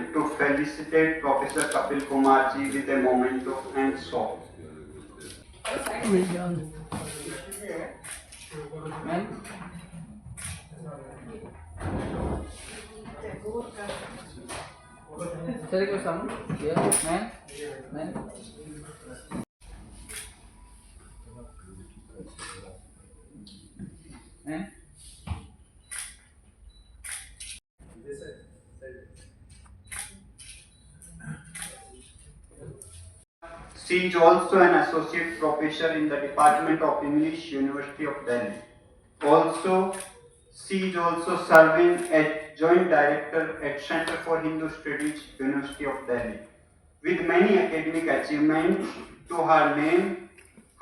moment to felicitate Professor Kapil Kumar ji with a memento and song. She is also an associate professor in the Department of English, University of Delhi. She is also serving as Joint Director at Center for Hindu Studies, University of Delhi. With many academic achievements to her name,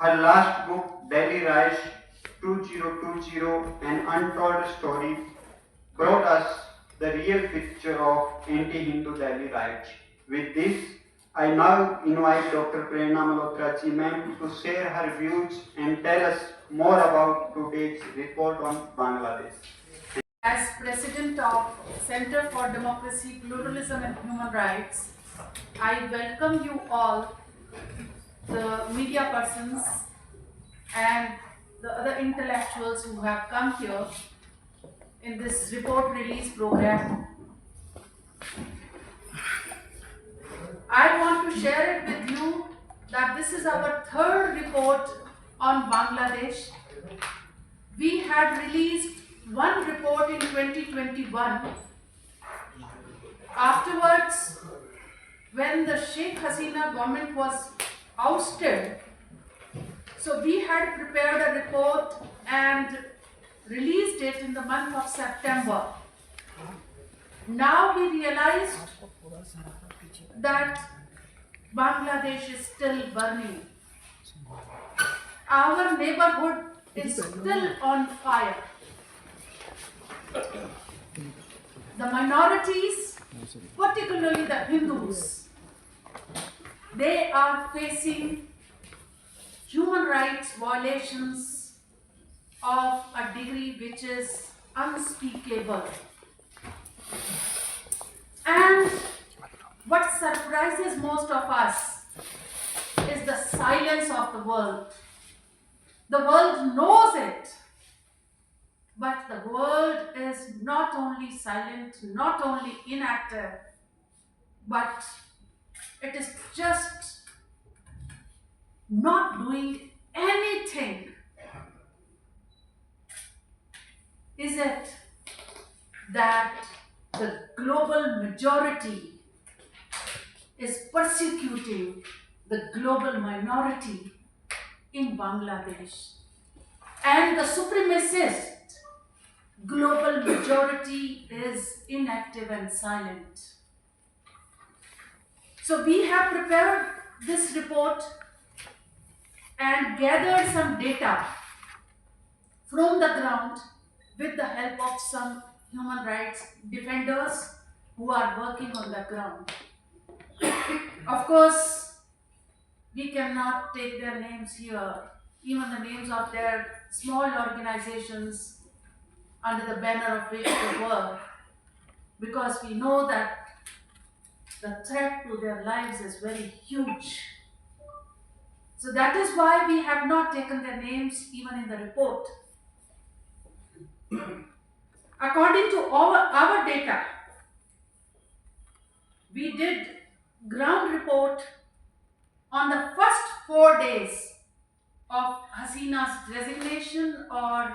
her last book, Delhi Rise 2020, An Untold Story, brought us the real picture of anti-Hindu Delhi riots. With this, I now invite Dr.Prerna Malhotra ji ma'am to share her views and tell us more about today's report on Bangladesh. As President of Center for Democracy, Pluralism and Human Rights, I welcome you all, the media persons and the other intellectuals who have come here in this report release program. I want to share it with you that this is our third report on Bangladesh. We had released one report in 2021. Afterwards, when the Sheikh Hasina government was ousted, so we had prepared a report and released it in the month of September. Now we realized that Bangladesh is still burning. Our neighborhood is still on fire. The minorities, particularly the Hindus, they are facing human rights violations of a degree which is unspeakable. And what surprises most of us is the silence of the world. The world knows it, but the world is not only silent, not only inactive, but it is just not doing anything. Is it that the global majority is persecuting the global minority in Bangladesh, and the supremacist global majority is inactive and silent? So we have prepared this report and gathered some data from the ground with the help of some human rights defenders who are working on the ground. Of course, we cannot take their names here, even the names of their small organizations under the banner of which they work, because we know that the threat to their lives is very huge. So that is why we have not taken their names even in the report. According to our data, we did ground report on the first 4 days of Hasina's resignation, or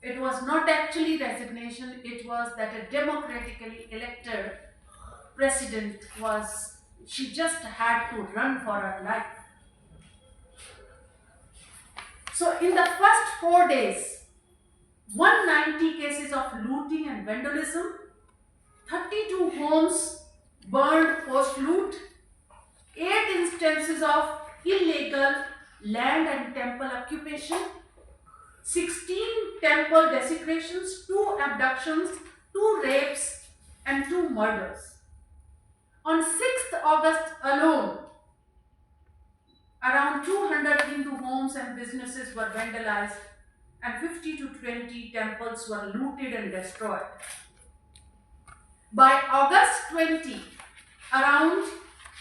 it was not actually resignation, it was that a democratically elected president she just had to run for her life. So in the first 4 days, 190 cases of looting and vandalism, 32 homes burned post-loot, 8 instances of illegal land and temple occupation, 16 temple desecrations, 2 abductions, 2 rapes, and 2 murders. On 6th August alone, around 200 Hindu homes and businesses were vandalized and 50 to 20 temples were looted and destroyed. By August 20, around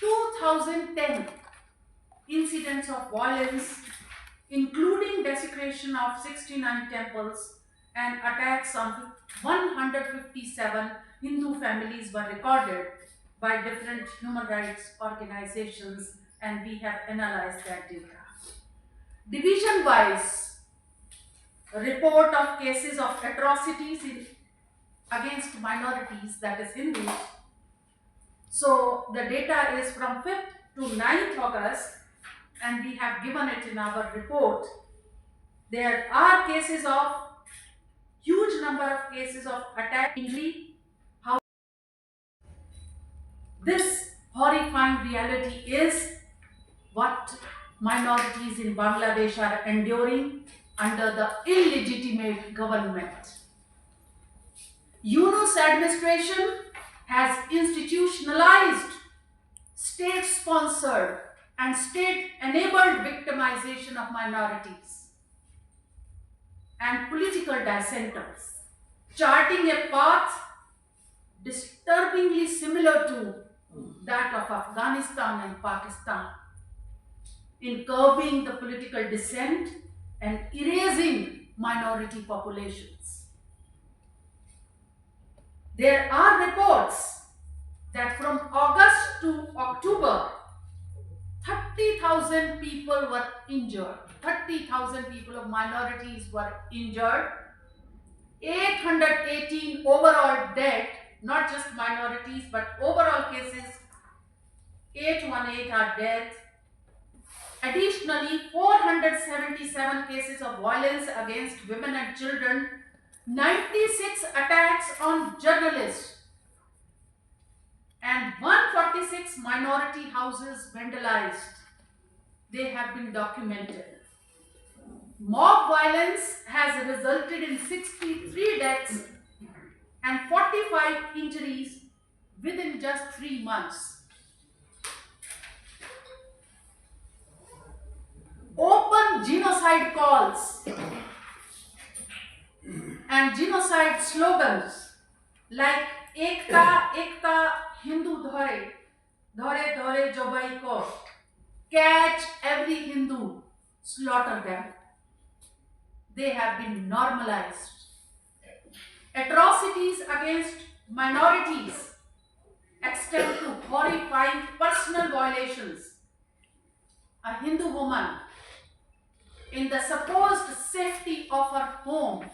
2010 incidents of violence, including desecration of 69 temples and attacks on 157 Hindu families, were recorded by different human rights organizations, and we have analyzed that data. Division wise report of cases of atrocities against minorities, that is Hindus. So the data is from 5th to 9th August, and we have given it in our report. There are cases of huge number of cases of attack, injury. How this horrifying reality is what minorities in Bangladesh are enduring under the illegitimate government. Yunus administration has institutionalized state-sponsored and state-enabled victimization of minorities and political dissenters, charting a path disturbingly similar to that of Afghanistan and Pakistan in curbing the political dissent and erasing minority populations. There are reports that from August to October, 30,000 people were injured. 30,000 people of minorities were injured. 818 overall dead, not just minorities, but overall cases, 818 are dead. Additionally, 477 cases of violence against women and children, 96 attacks on journalists, and 146 minority houses vandalized. They have been documented. Mob violence has resulted in 63 deaths and 45 injuries within just 3 months. Open genocide calls and genocide slogans like Ekta, Ekta, Hindu Dhore, Dhore Dhore Jobai Ko, catch every Hindu, slaughter them. They have been normalized. Atrocities against minorities extend to horrifying personal violations. A Hindu woman, in the supposed safety of her home,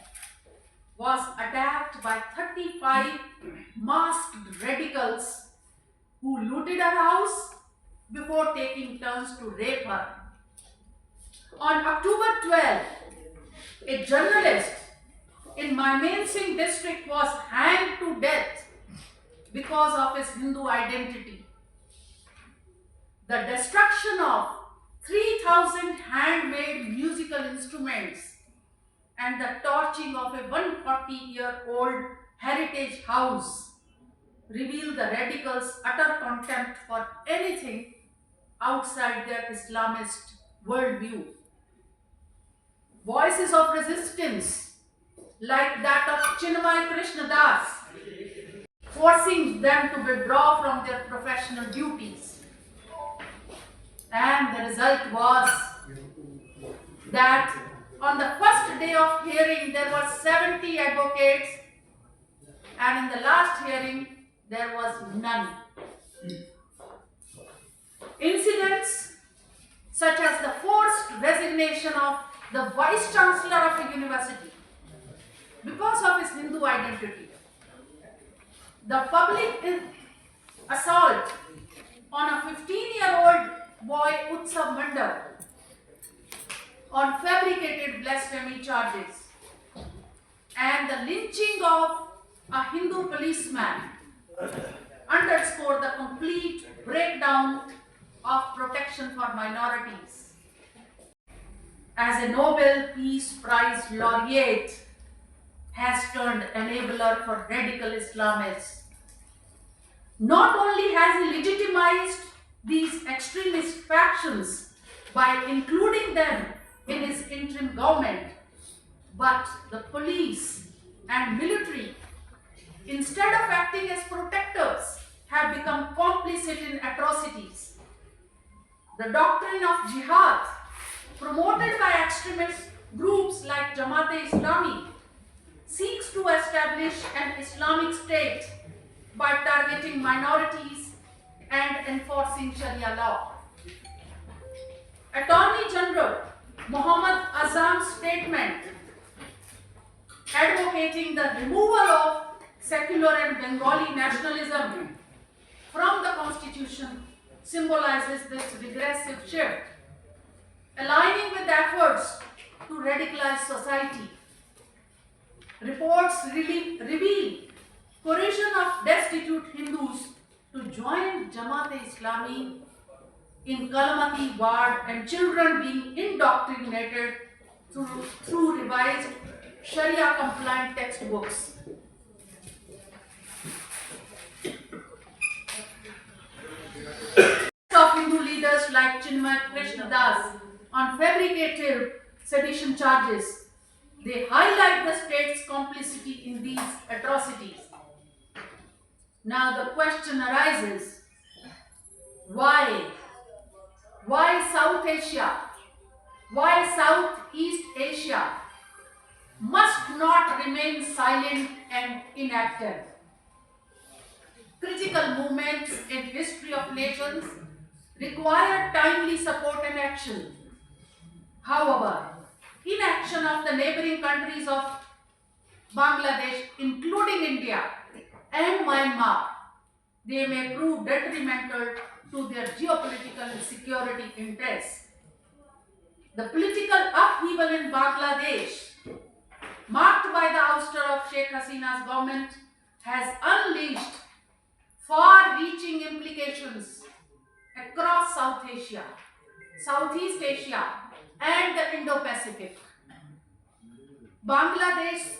was attacked by 35 masked radicals who looted her house before taking turns to rape her. On October 12, a journalist in Mymensingh district was hanged to death because of his Hindu identity. The destruction of 3,000 handmade musical instruments and the torching of a 140-year-old heritage house reveal the radicals' utter contempt for anything outside their Islamist worldview. Voices of resistance, like that of Chinmay Krishna Das, forcing them to withdraw from their professional duties. And the result was that on the first day of hearing there were 70 advocates, and in the last hearing there was none. Incidents such as the forced resignation of the vice chancellor of a university because of his Hindu identity, the public assault on a 15-year-old boy Utsav Mandal on fabricated blasphemy charges, and the lynching of a Hindu policeman underscore the complete breakdown of protection for minorities. As a Nobel Peace Prize laureate has turned enabler for radical Islamists, not only has he legitimized these extremist factions by including them in his interim government, but the police and military instead of acting as protectors, have become complicit in atrocities. The doctrine of jihad, promoted by extremist groups like Jamaat-e-Islami, seeks to establish an Islamic state by targeting minorities and enforcing Sharia law. Attorney General Muhammad Azam's statement advocating the removal of secular and Bengali nationalism from the constitution symbolizes this regressive shift, aligning with efforts to radicalize society. Reports reveal coercion of destitute Hindus to join Jamaat-e-Islami in Kalamati ward and children being indoctrinated through revised Sharia compliant textbooks. Of Hindu leaders like Chinmay Krishnadas on fabricated sedition charges, they highlight the state's complicity in these atrocities. Now the question arises, why? Why South Asia? Why Southeast Asia must not remain silent and inactive? Critical moments in history of nations require timely support and action. However, inaction of the neighboring countries of Bangladesh, including India and Myanmar, they may prove detrimental to their geopolitical and security interests. The political upheaval in Bangladesh, marked by the ouster of Sheikh Hasina's government, has unleashed far-reaching implications across South Asia, Southeast Asia, and the Indo-Pacific. Bangladesh's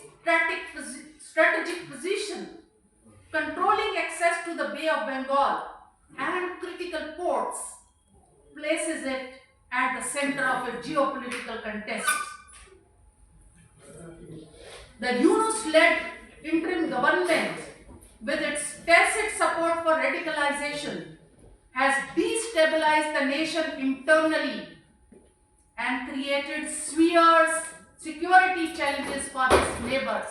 strategic position, controlling access to the Bay of Bengal and critical ports, places it at the center of a geopolitical contest. The Yunus-led interim government, with its tacit support for radicalization, has destabilized the nation internally and created severe security challenges for its neighbors.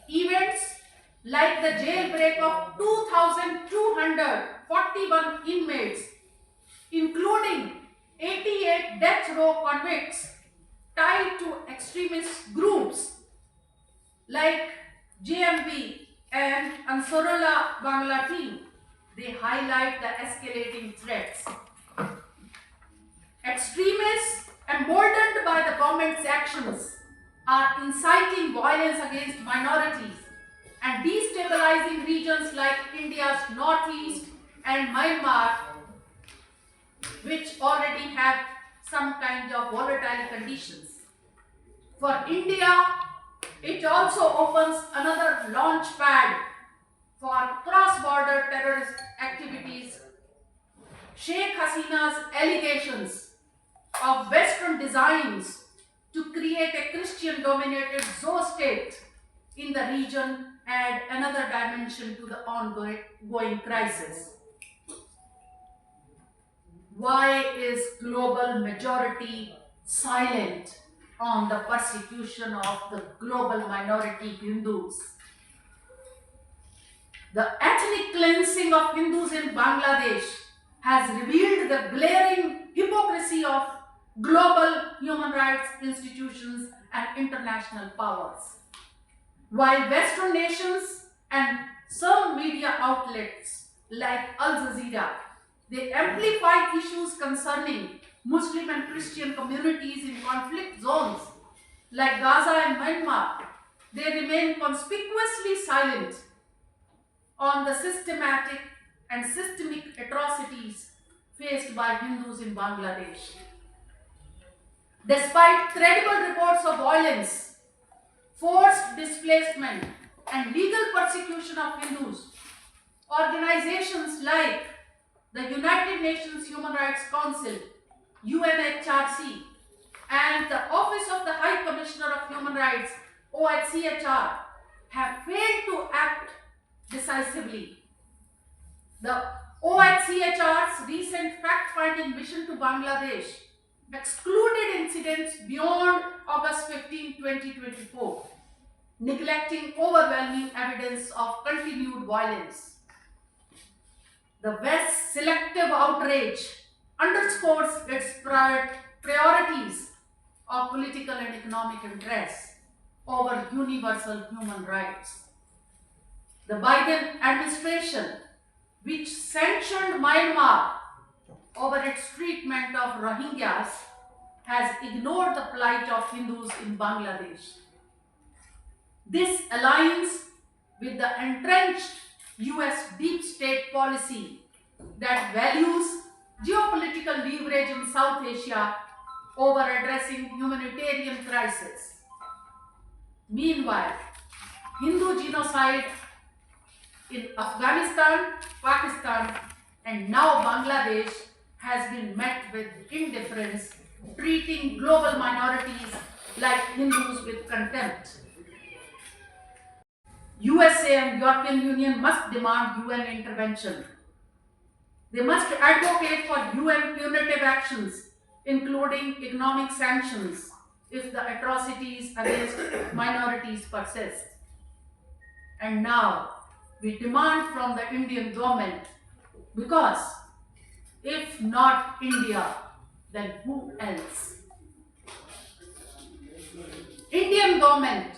Events like the jailbreak of 2,241 inmates, including 88 death row convicts tied to extremist groups like JMB and Ansarullah Bangla team, they highlight the escalating threats. Extremists, emboldened by the government's actions, are inciting violence against minorities and destabilizing regions like India's northeast and Myanmar, which already have some kind of volatile conditions. For India, it also opens another launch pad for cross-border terrorist activities. Sheikh Hasina's allegations of Western designs to create a Christian-dominated zoo-state in the region add another dimension to the ongoing crisis. Why is global majority silent on the persecution of the global minority Hindus? The ethnic cleansing of Hindus in Bangladesh has revealed the glaring hypocrisy of global human rights institutions and international powers. While Western nations and some media outlets like Al Jazeera, they amplify issues concerning Muslim and Christian communities in conflict zones like Gaza and Myanmar, they remain conspicuously silent on the systematic and systemic atrocities faced by Hindus in Bangladesh. Despite credible reports of violence, forced displacement, and legal persecution of Hindus, organizations like the United Nations Human Rights Council, UNHRC, and the Office of the High Commissioner of Human Rights, OHCHR, have failed to act decisively. The OHCHR's recent fact-finding mission to Bangladesh excluded incidents beyond August 15, 2024, neglecting overwhelming evidence of continued violence. The West's selective outrage underscores its priorities of political and economic interests over universal human rights. The Biden administration, which sanctioned Myanmar over its treatment of Rohingyas, has ignored the plight of Hindus in Bangladesh. This aligns with the entrenched US deep state policy that values geopolitical leverage in South Asia over addressing humanitarian crisis. Meanwhile, Hindu genocide in Afghanistan, Pakistan, and now Bangladesh has been met with indifference, treating global minorities like Hindus with contempt. USA and European Union must demand UN intervention. They must advocate for UN punitive actions, including economic sanctions, if the atrocities against minorities persist. And now, we demand from the Indian government, because if not India, then who else? Indian government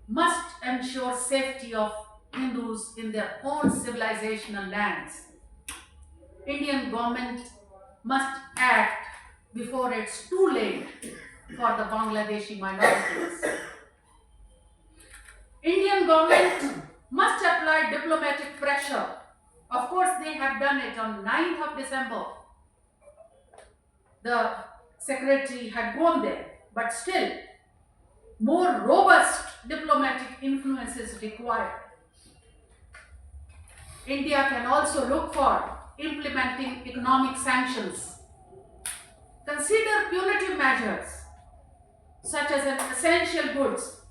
must ensure safety of Hindus in their own civilizational lands. Indian government must act before it's too late for the Bangladeshi minorities. Indian government must apply diplomatic pressure. Of course, they have done it on 9th of December. The secretary had gone there, but still, more robust diplomatic influence is required. India can also look for implementing economic sanctions. Consider punitive measures such as an essential goods,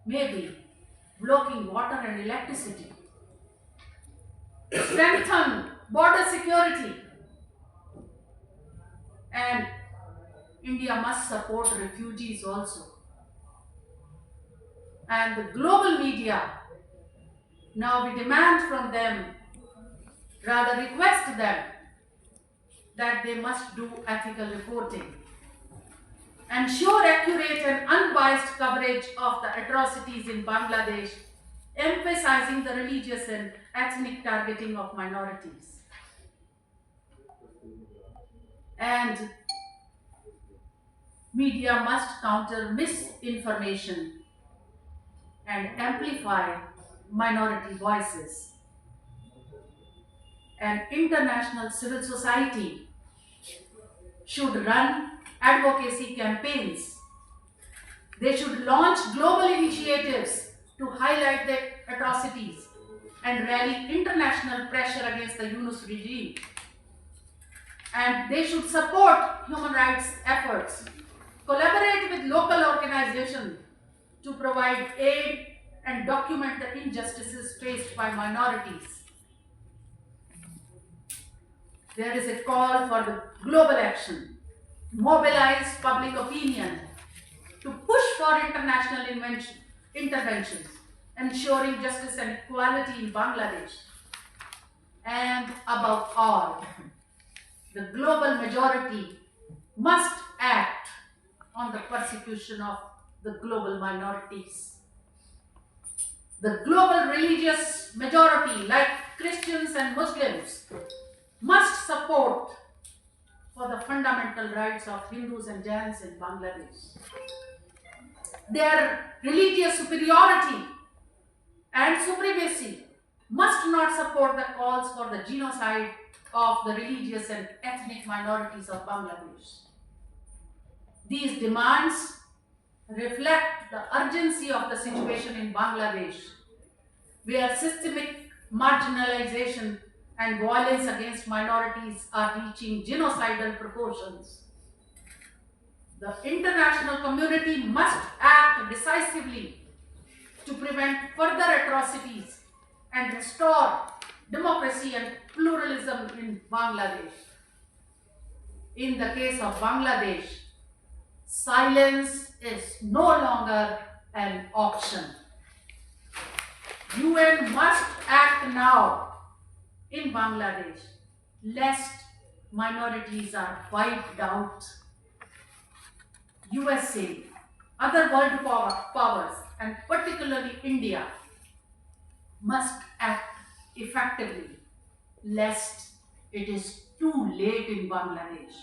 maybe blocking water and electricity. Strengthen border security. And India must support refugees also. And the global media, now we demand from them, rather request them, that they must do ethical reporting. Ensure accurate and unbiased coverage of the atrocities in Bangladesh, emphasizing the religious and ethnic targeting of minorities. And media must counter misinformation and amplify minority voices. And international civil society should run advocacy campaigns. They should launch global initiatives to highlight the atrocities and rally international pressure against the Yunus regime. And they should support human rights efforts, collaborate with local organizations to provide aid and document the injustices faced by minorities. There is a call for the global action, mobilize public opinion to push for international interventions, ensuring justice and equality in Bangladesh. And above all, the global majority must act on the persecution of the global minorities. The global religious majority, like Christians and Muslims, must support for the fundamental rights of Hindus and Jains in Bangladesh. Their religious superiority and supremacy must not support the calls for the genocide of the religious and ethnic minorities of Bangladesh. These demands reflect the urgency of the situation in Bangladesh, where systemic marginalization and violence against minorities are reaching genocidal proportions. The international community must act decisively to prevent further atrocities and restore democracy and pluralism in Bangladesh. In the case of Bangladesh, silence is no longer an option. UN must act now in Bangladesh, lest minorities are wiped out. USA, other world powers, and particularly India, must act effectively, lest it is too late in Bangladesh.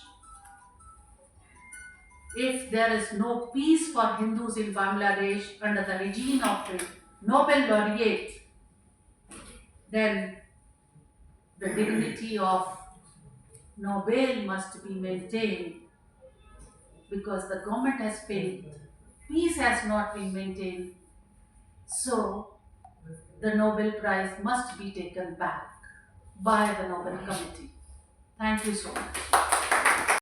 If there is no peace for Hindus in Bangladesh under the regime of the Nobel laureate, then the dignity of Nobel must be maintained, because the government has failed. Peace has not been maintained. So the Nobel Prize must be taken back by the Nobel Committee. Thank you so much.